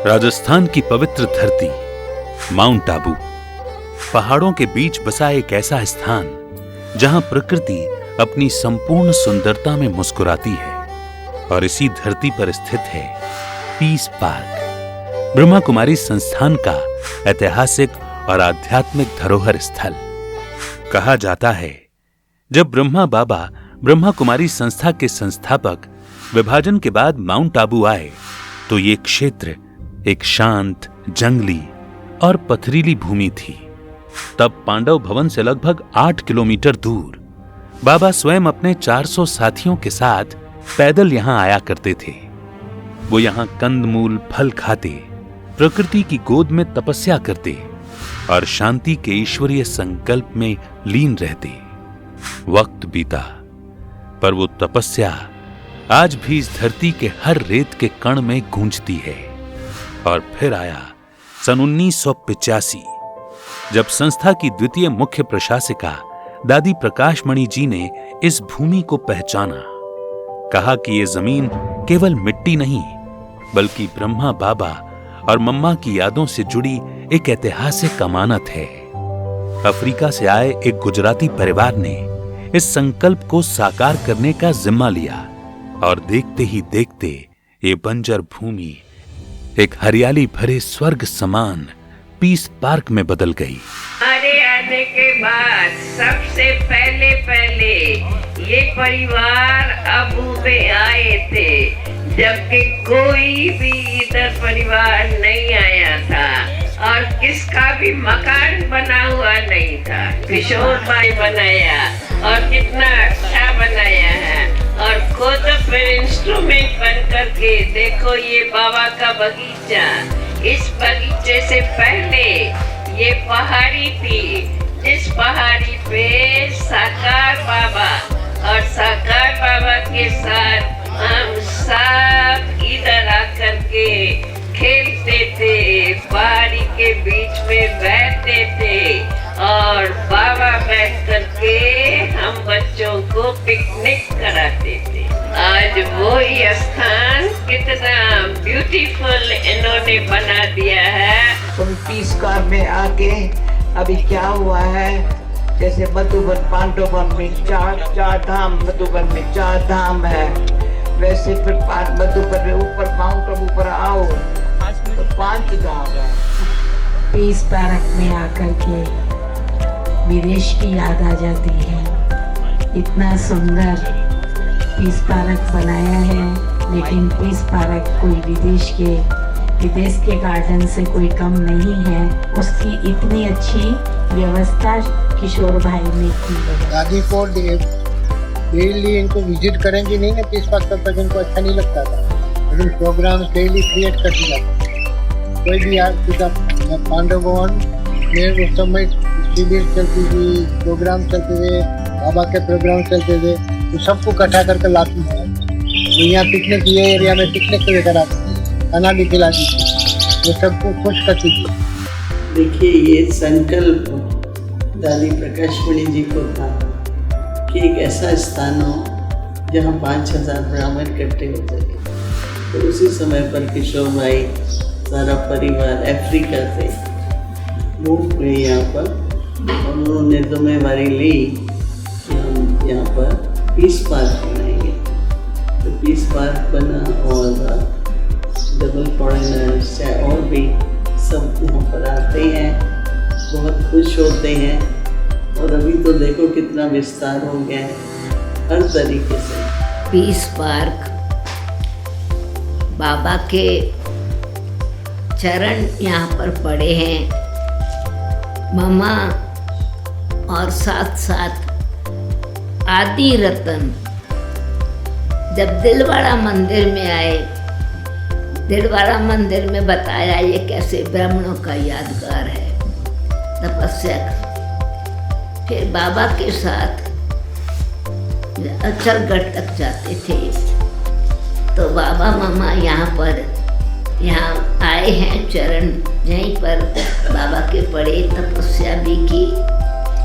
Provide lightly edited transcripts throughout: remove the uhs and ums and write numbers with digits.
राजस्थान की पवित्र धरती माउंट आबू, पहाड़ों के बीच बसा एक ऐसा स्थान जहां प्रकृति अपनी संपूर्ण सुंदरता में मुस्कुराती है। और इसी धरती पर स्थित है पीस पार्क, ब्रह्मा कुमारी संस्थान का ऐतिहासिक और आध्यात्मिक धरोहर स्थल। कहा जाता है जब ब्रह्मा बाबा ब्रह्मा कुमारी संस्था के संस्थापक विभाजन के बाद माउंट आबू आए तो ये क्षेत्र एक शांत, जंगली और पथरीली भूमि थी। तब पांडव भवन से लगभग 8 किलोमीटर दूर बाबा स्वयं अपने 400 साथियों के साथ पैदल यहां आया करते थे। वो यहां कंदमूल फल खाते, प्रकृति की गोद में तपस्या करते और शांति के ईश्वरीय संकल्प में लीन रहते। वक्त बीता, पर वो तपस्या आज भी इस धरती के हर रेत के कण में गूंजती है। और फिर आया सन 1985, जब संस्था की द्वितीय मुख्य प्रशासिका दादी प्रकाशमणि जी ने इस भूमि को पहचाना। कहा कि ये जमीन केवल मिट्टी नहीं, बल्कि ब्रह्मा बाबा और मम्मा की यादों से जुड़ी एक ऐतिहासिक अमानत है। अफ्रीका से आए एक गुजराती परिवार ने इस संकल्प को साकार करने का जिम्मा लिया और देखते ही देखते ये बंजर भूमि एक हरियाली भरे स्वर्ग समान पीस पार्क में बदल गई। हमारे आने के बाद सबसे पहले ये परिवार आबू में आए थे, जबकि कोई भी इधर परिवार नहीं आया था और किसका भी मकान बना हुआ नहीं था। किशोर भाई बनाया और कितना अच्छा बनाया है। और खुद फिर इंस्ट्रूमेंट बन करके देखो ये बाबा का बगीचा। इस बगीचे से पहले ये पहाड़ी थी, जिस पहाड़ी पे साकार बाबा और साकार बाबा के साथ हम सब इधर आकर के खेलते थे, पहाड़ी के बीच में बैठते थे और बाबा बैठ करके हम बच्चों को पिकनिक कराते थे। आज वो ही स्थान कितना ब्यूटीफुल इन्होंने बना दिया है। तुम पीस कार में आके अभी क्या हुआ है, जैसे मधुबन पांडवन में चार धाम, मधुबन में 4 धाम है, वैसे फिर मधुबन में ऊपर माउंट आबू पर आओ तो 5 धाम है। पीस पार्क में आकर के विदेश की याद आ जाती है। इतना सुंदर पीस पार्क बनाया है, लेकिन पीस पार्क कोई विदेश के गार्डन से कोई कम नहीं है। उसकी इतनी अच्छी व्यवस्था किशोर भाई ने की है। दादी को डेली इनको विजिट करेंगे नहीं ना पीस पार्क, तब तक इनको अच्छा नहीं लगता था। लेकिन प्रोग्राम्स डेली क्रिएट करती जाती। कोई भी पांडव भवन में उस समय शिविर चलती थी, प्रोग्राम चलते थे, बाबा के प्रोग्राम चलते थे, तो सबको इकट्ठा करके लाती है। तो यहाँ पिकनिक, ये एरिया में पिकनिक को लेकर आती थी, खाना भी खिलाती थी, वो सबको खुश करती थी। देखिए, ये संकल्प दादी प्रकाशमणि जी को था कि एक ऐसा स्थान हो जहाँ 5000 ब्राह्मण इकट्ठे हो सके। तो उसी समय पर किशोर भाई सारा परिवार अफ्रीका से मूव हुए यहाँ पर, और उन्होंने जिम्मेवारी ली कि हम यहाँ पर पीस पार्क बनाएंगे। तो पीस पार्क बना और डबल फॉरेनर्स चाहे और भी सब यहाँ पर आते हैं, बहुत खुश होते हैं। और अभी तो देखो कितना विस्तार हो गया है हर तरीके से। पीस पार्क बाबा के चरण यहाँ पर पड़े हैं, मम्मा और साथ साथ आदि रतन। जब दिलवाड़ा मंदिर में आए, दिलवाड़ा मंदिर में बताया ये कैसे ब्राह्मणों का यादगार है, तपस्या। फिर बाबा के साथ अचलगढ़ तक जाते थे, तो बाबा मम्मा यहाँ आए हैं चरण, यहीं पर बाबा के पड़े, तपस्या भी की।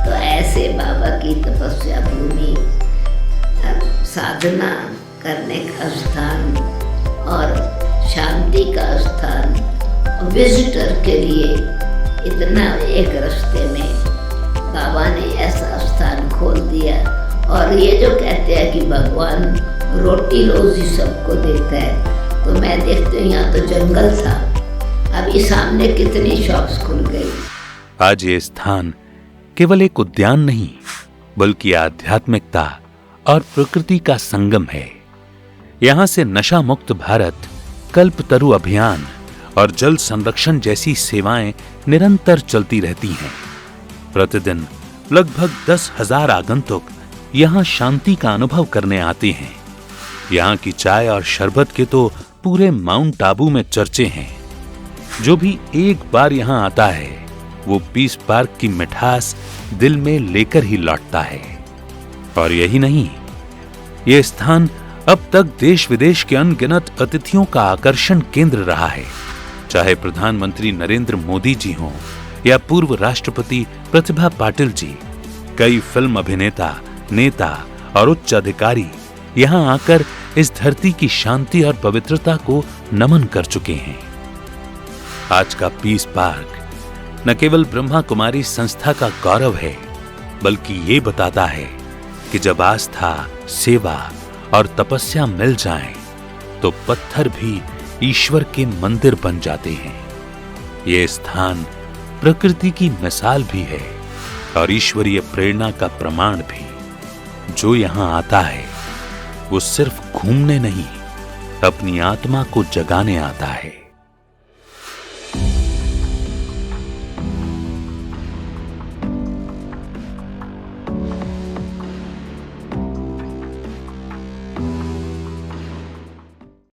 तो ऐसे बाबा की तपस्या भूमि, साधना करने का स्थान और शांति का स्थान विजिटर के लिए इतना एक रास्ते में बाबा ने ऐसा स्थान खोल दिया। और ये जो कहते हैं कि भगवान रोटी रोजी सबको देता है, तो मैं देखती हूँ यहाँ तो जंगल था, अभी सामने कितनी शॉप्स खुल गई। आज ये स्थान केवल एक उद्यान नहीं बल्कि आध्यात्मिकता और प्रकृति का संगम है। यहाँ से नशा मुक्त भारत, कल्पतरु अभियान और जल संरक्षण जैसी सेवाएं निरंतर चलती रहती हैं। प्रतिदिन लगभग 10,000 आगंतुक यहाँ शांति का अनुभव करने आते हैं। यहाँ की चाय और शरबत के तो पूरे माउंट आबू में चर्चे हैं। जो भी एक बार यहाँ आता है वो पीस पार्क की मिठास दिल में लेकर ही लौटता है। और यही नहीं, ये स्थान अब तक देश विदेश के अनगिनत अतिथियों का आकर्षण केंद्र रहा है। चाहे प्रधानमंत्री नरेंद्र मोदी जी हों या पूर्व राष्ट्रपति प्रतिभा पाटिल जी, कई फिल्म अभिनेता, नेता और उच्च अधिकारी यहाँ आकर इस धरती की शांति और पवित्रता को नमन कर चुके हैं। आज का पीस पार्क न केवल ब्रह्मा कुमारी संस्था का गौरव है, बल्कि ये बताता है कि जब आस्था, सेवा और तपस्या मिल जाएं, तो पत्थर भी ईश्वर के मंदिर बन जाते हैं। ये स्थान प्रकृति की मिसाल भी है और ईश्वरीय प्रेरणा का प्रमाण भी। जो यहाँ आता है वो सिर्फ घूमने नहीं, अपनी आत्मा को जगाने आता है।